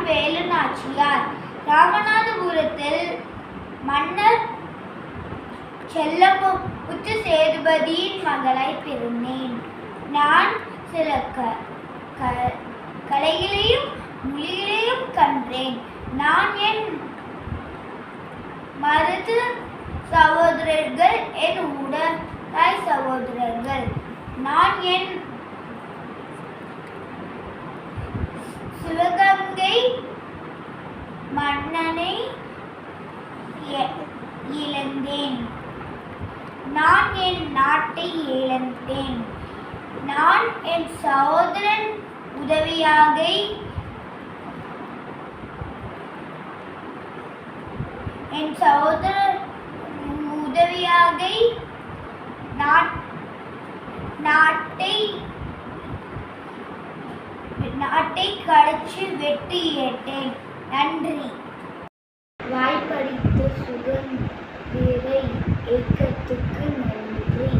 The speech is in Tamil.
வேலு நாச்சியார். ராமநாதபுரத்தில் மன்னர் செல்லமுத்து சேதுபதியின் மகளாய் பிறந்தேன். நான் சில கலைகளையும் மொழிகளையும் கற்றேன். நான் என் மருது சகோதரர்கள், என் உடன்தாய் சகோதரர்கள். நான் என் சிவகங்கை மன்னனை இழந்தேன். நான் என் நாட்டை இழந்தேன். நான் என் சகோதரன் உதவியாக நாட்டை கடைச்சி வெற்றி ஏற்றேன். நன்றி. வாய்ப்பளித்த சுதந்திர இயக்கத்துக்கு நன்றி.